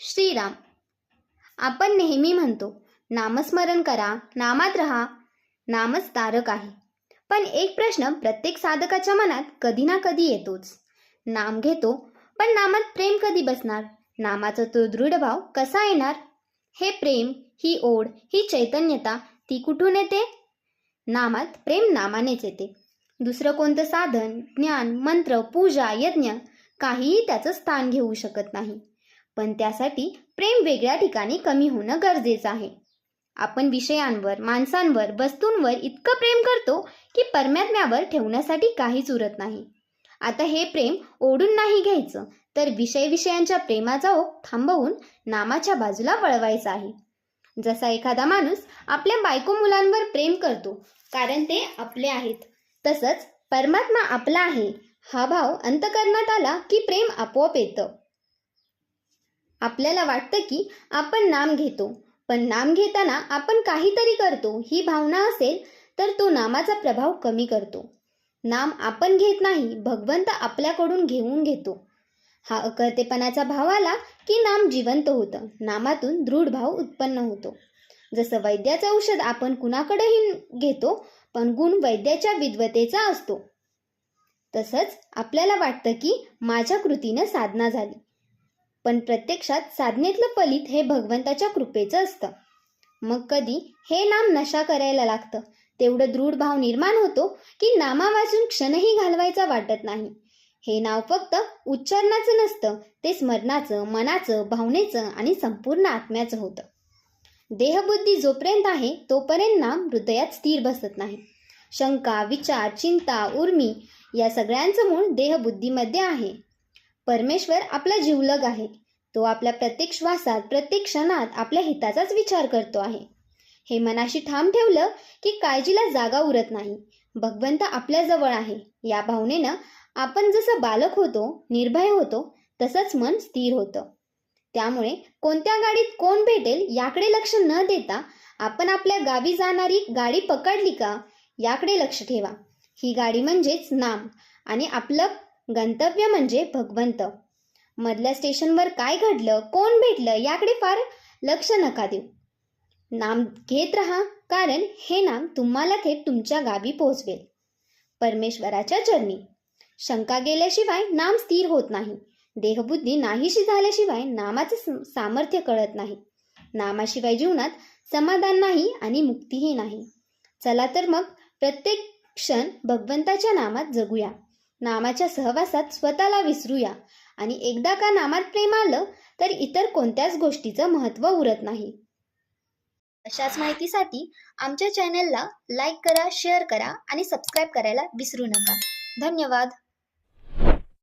श्रीराम. आपण नेहमी म्हणतो, नामस्मरण करा, नामात राहा, नामच तारक आहे. पण एक प्रश्न प्रत्येक साधकाच्या मनात कधी ना कधी येतोच. नाम घेतो, पण नामात प्रेम कधी बसणार? नामाचा तो दृढ भाव कसा येणार? हे प्रेम, ही ओढ, ही चैतन्यता ती कुठून येते? नामात प्रेम नामानेच येते. दुसरं कोणतं साधन, ज्ञान, मंत्र, पूजा, यज्ञ काहीही त्याचं स्थान घेऊ शकत नाही. पण त्यासाठी प्रेम वेगळ्या ठिकाणी कमी होणं गरजेचं आहे. आपण विषयांवर, माणसांवर, वस्तूंवर इतकं प्रेम करतो की परमात्म्यावर ठेवण्यासाठी काहीच उरत नाही. आता हे प्रेम ओढून नाही घ्यायचं, तर विषयांच्या प्रेमाचा ओघ थांबवून नामाच्या बाजूला वळवायचा आहे. जसा एखादा माणूस आपल्या बायको मुलांवर प्रेम करतो कारण ते आपले आहेत, तसंच परमात्मा आपला आहे हा भाव अंतःकरणात आला की प्रेम आपोआप येतं. आपल्याला वाटतं की आपण नाम घेतो, पण नाम घेताना आपण काहीतरी करतो ही भावना असेल तर तो नामाचा प्रभाव कमी करतो. नाम आपण घेत नाही, भगवंत आपल्याकडून घेऊन घेतो. हा अकर्तेपणाचा भाव आला की नाम जिवंत होतं, नामातून दृढ भाव उत्पन्न होतो. जसं वैद्याचं औषध आपण कुणाकडेही घेतो, पण गुण वैद्याच्या विद्वतेचा असतो. तसंच आपल्याला वाटतं की माझ्या कृतीनं साधना झाली, पण प्रत्यक्षात साधनेतलं फलित हे भगवंताच्या कृपेचं असतं. मग कधी हे नाम नशा करायला लागतं, तेवढं दृढ भाव निर्माण होतो की नामा वाचून क्षणही घालवायचा वाटत नाही. हे नाव फक्त उच्चारणाचं नसतं, ते स्मरणाचं, मनाचं, भावनेचं आणि संपूर्ण आत्म्याचं होतं. देहबुद्धी जोपर्यंत आहे तोपर्यंत नाम हृदयात स्थिर बसत नाही. शंका, विचार, चिंता, उर्मी या सगळ्यांचं मूळ देहबुद्धीमध्ये आहे. परमेश्वर आपला जीवलग आहे. तो आपल्या प्रत्येक श्वासात, प्रत्येक क्षणात आपल्या हिताचाच विचार करतो आहे. हे मनाशी ठाम ठेवलं की काळजीला जागा उरत नाही. भगवंत आपल्या जवळ आहे या भावनेनं आपण जसं बालक होतो, निर्भय होतो, तसंच मन स्थिर होतं. त्यामुळे कोणत्या गाडीत कोण भेटेल याकडे लक्ष न देता आपण आपल्या गावी जाणारी गाडी पकडली का याकडे लक्ष ठेवा. ही गाडी म्हणजेच नाम आणि आपलं गंतव्य म्हणजे भगवंत. मधल्या स्टेशनवर काय घडलं, कोण भेटलं याकडे फार लक्ष नका देऊ. नाम घेत राहा, कारण हे नाम तुम्हाला थेट तुमच्या गावी पोहोचवेल, परमेश्वराच्या चरणी. शंका गेल्याशिवाय नाम स्थिर होत नाही. देहबुद्धी नाहीशी झाल्याशिवाय नामाचं सामर्थ्य कळत नाही. नामाशिवाय जीवनात समाधान नाही आणि मुक्तीही नाही. चला तर मग प्रत्येक क्षण भगवंताच्या नामात जगूया. नामाच्या सहवासात स्वतःला विसरूया आणि एकदा का नामात प्रेम आलं तर इतर कोणत्याच गोष्टीचं महत्त्व उरत नाही. अशाच माहितीसाठी आमच्या चॅनलला लाईक करा, शेअर करा आणि सबस्क्राईब करायला विसरू नका. धन्यवाद.